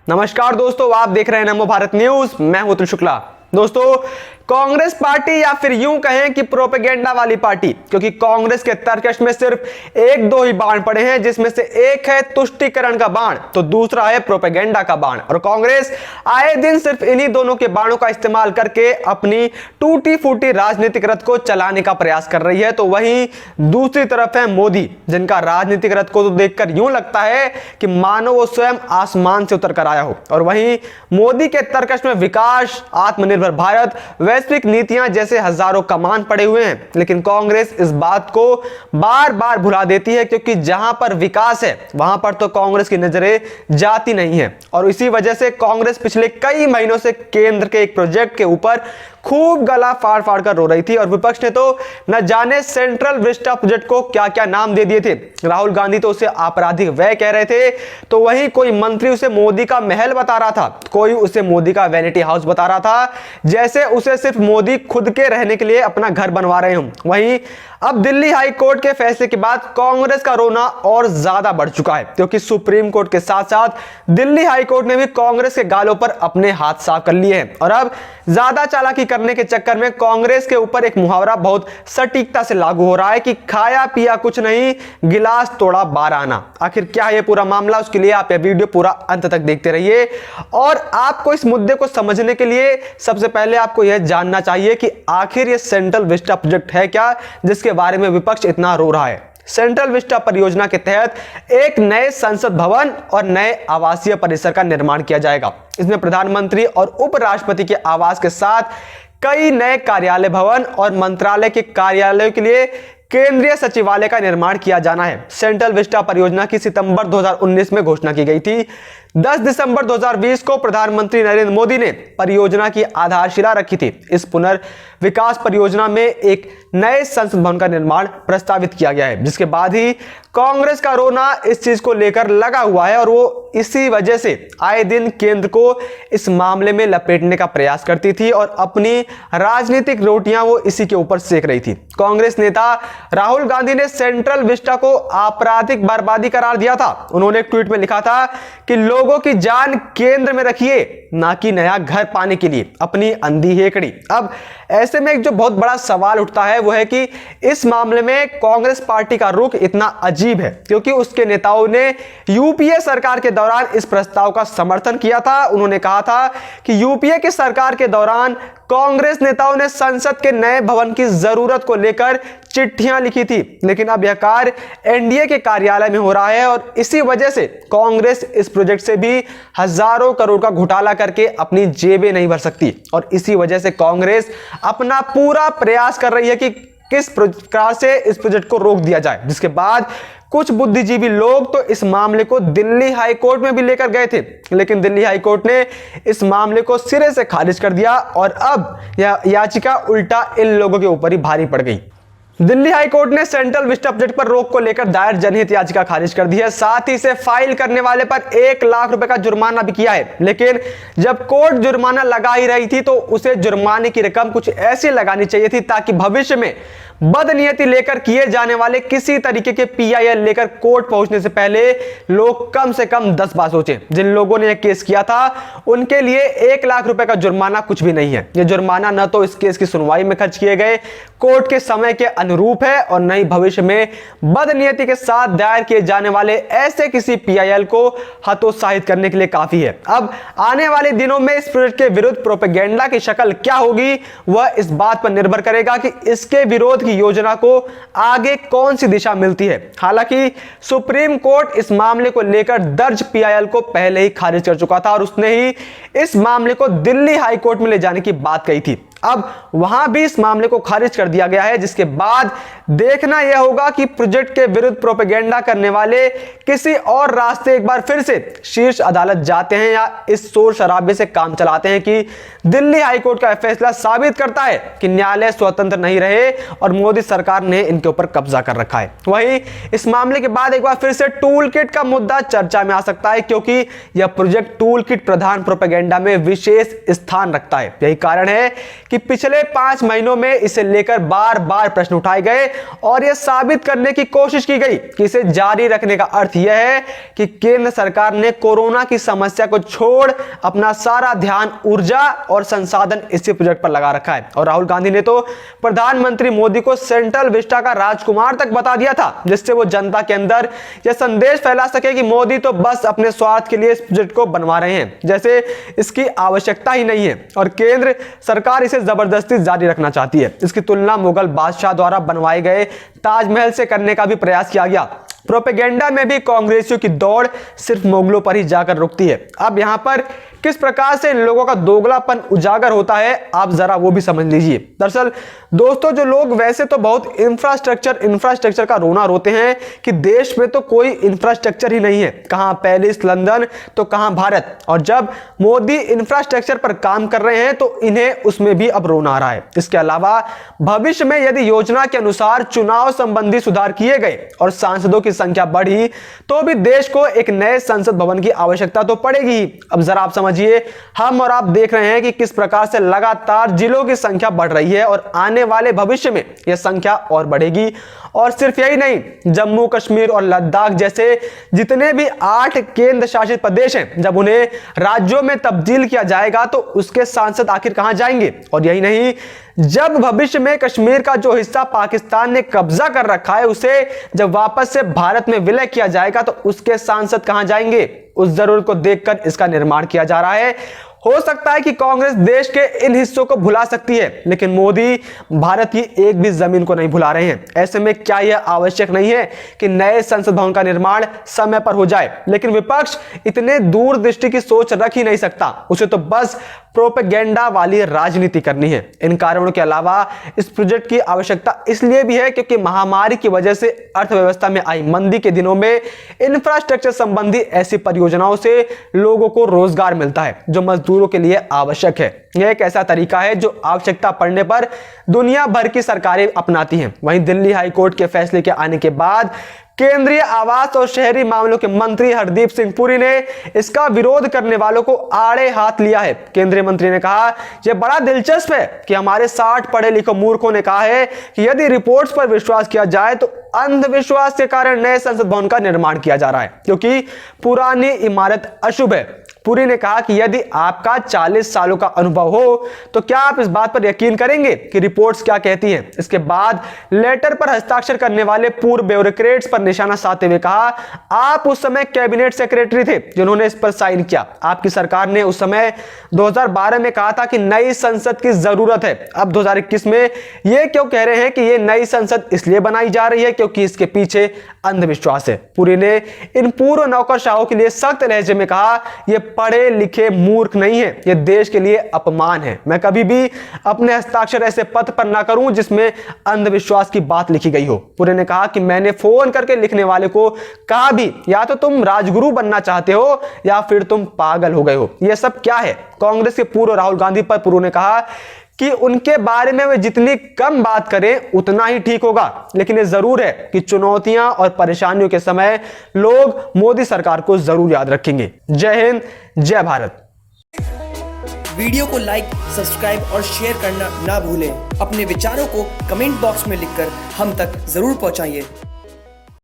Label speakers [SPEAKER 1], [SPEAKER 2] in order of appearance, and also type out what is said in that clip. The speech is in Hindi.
[SPEAKER 1] नमस्कार दोस्तों, आप देख रहे हैं नमो भारत न्यूज। मैं हूं अतुल शुक्ला। दोस्तों, कांग्रेस पार्टी या फिर यूं कहें कि प्रोपेगेंडा वाली पार्टी, क्योंकि कांग्रेस के तर्कश में सिर्फ एक दो ही बाण पड़े हैं, जिसमें से एक है तुष्टीकरण का बाण तो दूसरा है प्रोपेगेंडा का बाण। और कांग्रेस आए दिन सिर्फ इन्हीं दोनों के बाणों का इस्तेमाल करके अपनी टूटी फूटी राजनीतिक रथ को चलाने का प्रयास कर रही है। तो वहीं दूसरी तरफ है मोदी, जिनका राजनीतिक रथ को तो देखकर यूं लगता है कि मानो वो स्वयं आसमान से उतर कर आया हो। और वहीं मोदी के तर्कश में विकास, आत्मनिर्भर भारत, वैश्विक नीतियां जैसे हजारों कमान पड़े हुए हैं। लेकिन कांग्रेस इस बात को बार बार भुला देती है, क्योंकि जहां पर विकास है वहां पर तो कांग्रेस की नजरें जाती नहीं है। और इसी वजह से कांग्रेस पिछले कई महीनों से केंद्र के एक प्रोजेक्ट के ऊपर खूब गला फाड़ फाड़ कर रो रही थी। और विपक्ष ने तो न जाने सेंट्रल विस्टा प्रोजेक्ट को क्या क्या नाम दे दिए थे। राहुल गांधी तो उसे आपराधिक व्यय कह रहे थे, तो वहीं कोई मंत्री उसे मोदी का महल बता रहा था, कोई उसे मोदी का वैनिटी हाउस बता रहा था, जैसे उसे सिर्फ मोदी खुद के रहने के लिए अपना घर बनवा रहे हों। वहीं अब दिल्ली हाई कोर्ट के फैसले के बाद कांग्रेस का रोना और ज्यादा बढ़ चुका है, क्योंकि सुप्रीम कोर्ट के साथ साथ दिल्ली हाई कोर्ट ने भी कांग्रेस के गालों पर अपने हाथ साफ कर लिए हैं। और अब ज्यादा चालाकी करने के चक्कर में कांग्रेस के ऊपर एक मुहावरा बहुत सटीकता से लागू हो रहा है कि खाया पिया कुछ नहीं, गिलास तोड़ा 12 आना। आखिर क्या है ये पूरा मामला, उसके लिए आप यह वीडियो पूरा अंत तक देखते रहिए। और आपको इस मुद्दे को समझने के लिए सबसे पहले आपको यह जानना चाहिए कि आखिर ये सेंट्रल विस्टा प्रोजेक्ट है क्या, जिसके बारे में विपक्ष इतना रो रहा है। सेंट्रल विस्टा परियोजना के तहत एक नए संसद भवन और नए आवासीय परिसर का निर्माण किया जाएगा। इसमें प्रधानमंत्री और उपराष्ट्रपति के आवास के साथ कई नए कार्यालय भवन और मंत्रालय के कार्यालयों के लिए केंद्रीय सचिवालय का निर्माण किया जाना है। सेंट्रल विस्टा परियोजना की सितंबर 2019 में घोषणा की गई थी। 10 दिसंबर 2020 को प्रधानमंत्री नरेंद्र मोदी ने परियोजना की आधारशिला रखी थी। इस पुनर्विकास परियोजना में एक नए संसद भवन का निर्माण प्रस्तावित किया गया है, जिसके बाद ही कांग्रेस का रोना इस चीज को लेकर लगा हुआ है। और वो इसी वजह से आए दिन केंद्र को इस मामले में लपेटने का प्रयास करती थी और अपनी राजनीतिक रोटियां वो इसी के ऊपर सेक रही थी। कांग्रेस नेता राहुल गांधी ने सेंट्रल विस्टा को आपराधिक बर्बादी करार दिया था। उन्होंने एक ट्वीट में लिखा था कि लोगों की जान केंद्र में रखिए, ना कि नया घर पाने के लिए अपनी अंधी हेकड़ी। अब ऐसे में एक जो बहुत बड़ा सवाल उठता है वो है कि इस मामले में कांग्रेस पार्टी का रुख इतना अजीब है, क्योंकि उसके नेताओं ने यूपीए सरकार के दौरान इस प्रस्ताव का समर्थन किया था। उन्होंने कहा था कि यूपीए की सरकार के दौरान कांग्रेस नेताओं ने संसद के नए भवन की जरूरत को लेकर चिट्ठियां लिखी थी, लेकिन अब यह कार्य एनडीए के कार्यालय में हो रहा है। और इसी वजह से कांग्रेस इस प्रोजेक्ट से भी हजारों करोड़ का घोटाला करके अपनी जेबें नहीं भर सकती। और इसी वजह से कांग्रेस अपना पूरा प्रयास कर रही है कि किस प्रकार से इस प्रोजेक्ट को रोक दिया जाए, जिसके बाद कुछ बुद्धिजीवी लोग तो इस मामले को दिल्ली हाई कोर्ट में भी लेकर गए थे, लेकिन दिल्ली हाई कोर्ट ने इस मामले को सिरे से खारिज कर दिया। और अब यह याचिका उल्टा इन लोगों के ऊपर ही भारी पड़ गई। दिल्ली हाई कोर्ट ने सेंट्रल विस्टा प्रोजेक्ट पर रोक को लेकर दायर जनहित याचिका खारिज कर दी है। साथ ही इसे फाइल करने वाले पर 1 लाख रुपए का जुर्माना भी किया है। लेकिन जब कोर्ट जुर्माना लगा ही रही थी तो उसे जुर्माने की रकम कुछ ऐसी लगानी चाहिए थी ताकि भविष्य में बदनीयती लेकर किए जाने वाले किसी तरीके के पीआईएल लेकर कोर्ट पहुंचने से पहले लोग कम से कम 10 बार सोचें। जिन लोगों ने यह केस किया था उनके लिए 1 लाख रुपए का जुर्माना कुछ भी नहीं है। यह जुर्माना न तो इस केस की सुनवाई में खर्च किए गए कोर्ट के समय के अनुरूप है और न ही भविष्य में बदनीयती के साथ दायर किए जाने वाले ऐसे किसी पीआईएल को हतोत्साहित करने के लिए काफी है। अब आने वाले दिनों में इस प्रोजेक्ट के विरुद्ध प्रोपेगेंडा की शक्ल क्या होगी, वह इस बात पर निर्भर करेगा कि इसके विरोध की योजना को आगे कौन सी दिशा मिलती है। हालांकि सुप्रीम कोर्ट इस मामले को लेकर दर्ज पीआईएल को पहले ही खारिज कर चुका था और उसने ही इस मामले को दिल्ली हाई कोर्ट में ले जाने की बात कही थी। अब वहां भी इस मामले को खारिज कर दिया गया है, जिसके बाद देखना यह होगा कि प्रोजेक्ट के विरुद्ध प्रोपेगेंडा करने वाले किसी और रास्ते एक बार फिर से शीर्ष अदालत जाते हैं या इस शोर शराबे से काम चलाते हैं कि दिल्ली हाई कोर्ट का फैसला साबित करता है कि न्यायालय स्वतंत्र नहीं रहे और मोदी सरकार ने इनके ऊपर कब्जा कर रखा है। वहीं इस मामले के बाद एक बार फिर से टूल किट का मुद्दा चर्चा में आ सकता है, क्योंकि यह प्रोजेक्ट टूल किट प्रधान प्रोपेगेंडा में विशेष स्थान रखता है। यही कारण है कि पिछले 5 महीनों में इसे लेकर बार बार प्रश्न उठाए गए और यह साबित करने की कोशिश की गई कि इसे जारी रखने का अर्थ यह है कि केंद्र सरकार ने कोरोना की समस्या को छोड़ अपना सारा ध्यान ऊर्जा और संसाधन इसी प्रोजेक्ट पर लगा रखा है। और राहुल गांधी ने तो प्रधानमंत्री मोदी को सेंट्रल विस्टा का राजकुमार तक बता दिया था, जिससे वो जनता के अंदर यह संदेश फैला सके कि मोदी तो बस अपने स्वार्थ के लिए इस प्रोजेक्ट को बनवा रहे हैं, जैसे इसकी आवश्यकता ही नहीं है और केंद्र सरकार इसे जबरदस्ती जारी रखना चाहती है। इसकी तुलना मुगल बादशाह द्वारा बनवाए गए ताजमहल से करने का भी प्रयास किया गया। प्रोपेगेंडा में भी कांग्रेसियों की दौड़ सिर्फ मुगलों पर ही जाकर रुकती है। अब यहां पर किस प्रकार से इन लोगों का दोगलापन उजागर होता है, आप जरा वो भी समझ लीजिए। दरअसल दोस्तों, जो लोग वैसे तो बहुत इंफ्रास्ट्रक्चर का रोना रोते हैं कि देश में तो कोई इंफ्रास्ट्रक्चर ही नहीं है, कहां पेरिस, लंदन तो कहां भारत, और जब मोदी इंफ्रास्ट्रक्चर पर काम कर रहे हैं तो इन्हें उसमें भी अब रोना आ रहा है। इसके अलावा भविष्य में यदि योजना के अनुसार चुनाव संबंधी सुधार किए गए और सांसदों की संख्या बढ़ी तो भी देश को एक नए संसद भवन की आवश्यकता तो पड़ेगी। अब जरा आप समझिए, हम और आप देख रहे हैं कि किस प्रकार से लगातार जिलों की संख्या बढ़ रही है और आने वाले भविष्य में यह संख्या और बढ़ेगी। और सिर्फ यही नहीं, जम्मू कश्मीर और लद्दाख जैसे जितने भी 8 केंद्र शासित प्रदेश हैं, जब उन्हें राज्यों में तब्दील किया जाएगा तो उसके सांसद आखिर कहां जाएंगे। और यही नहीं, जब भविष्य में कश्मीर का जो हिस्सा पाकिस्तान ने कब्जा कर रखा है उसे जब वापस से भारत में विलय किया जाएगा तो उसके सांसद कहां जाएंगे। उस जरूरत को देखकर इसका निर्माण किया जा रहा है। हो सकता है कि कांग्रेस देश के इन हिस्सों को भुला सकती है, लेकिन मोदी भारत की एक भी जमीन को नहीं भुला रहे हैं। ऐसे में क्या यह आवश्यक नहीं है कि नए संसद भवन का निर्माण समय पर हो जाए, लेकिन विपक्ष इतने दूरदृष्टि की सोच रख ही नहीं सकता। उसे तो बस प्रोपेगेंडा वाली राजनीति करनी है। इन कारणों के अलावा इस प्रोजेक्ट की आवश्यकता इसलिए भी है क्योंकि महामारी की वजह से अर्थव्यवस्था में आई मंदी के दिनों में इंफ्रास्ट्रक्चर संबंधी ऐसी परियोजनाओं से लोगों को रोजगार मिलता है जो मजदूरों के लिए आवश्यक है। यह एक ऐसा तरीका है जो आवश्यकता पड़ने पर दुनिया भर की सरकारें अपनाती हैं। वहीं दिल्ली हाई कोर्ट के फैसले के आने के बाद केंद्रीय आवास और शहरी मामलों के मंत्री हरदीप सिंह पुरी ने इसका विरोध करने वालों को आड़े हाथ लिया है। केंद्रीय मंत्री ने कहा, यह बड़ा दिलचस्प है कि हमारे 60 पढ़े लिखे मूर्खों ने कहा है कि यदि रिपोर्ट्स पर विश्वास किया जाए तो अंधविश्वास के कारण नए संसद भवन का निर्माण किया जा रहा है क्योंकि पुरानी इमारत अशुभ है। पुरी ने कहा कि यदि आपका 40 सालों का अनुभव हो तो क्या आप इस बात पर यकीन करेंगे कि रिपोर्ट्स क्या कहती हैं। इसके बाद लेटर पर हस्ताक्षर करने वाले पूर्व ब्यूरोक्रेट्स पर निशाना साधते हुए कहा, आप उस समय कैबिनेट सेक्रेटरी थे जिन्होंने इस पर साइन किया। आपकी सरकार ने उस समय 2012 में कहा था कि नई संसद की जरूरत है। अब 2021 में यह क्यों कह रहे हैं कि यह नई संसद इसलिए बनाई जा रही है क्योंकि इसके पीछे अंधविश्वास है। पुरी ने इन पूर्व नौकरशाहों के लिए सख्त लहजे में कहा, यह पढ़े लिखे मूर्ख नहीं है, यह देश के लिए अपमान है। मैं कभी भी अपने हस्ताक्षर ऐसे पत्र पर ना करूं जिसमें अंधविश्वास की बात लिखी गई हो। पुरी ने कहा कि मैंने फोन करके लिखने वाले को कहा भी, या तो तुम राजगुरु बनना चाहते हो या फिर तुम पागल हो गए हो। यह सब क्या है। कांग्रेस के पूर्व राहुल गांधी पर पुरी ने कहा कि उनके बारे में वे जितनी कम बात करें उतना ही ठीक होगा, लेकिन ये जरूर है कि चुनौतियां और परेशानियों के समय लोग मोदी सरकार को जरूर याद रखेंगे। जय हिंद, जय भारत।
[SPEAKER 2] वीडियो को लाइक, सब्सक्राइब और शेयर करना ना भूलें। अपने विचारों को कमेंट बॉक्स में लिखकर हम तक जरूर पहुंचाइए।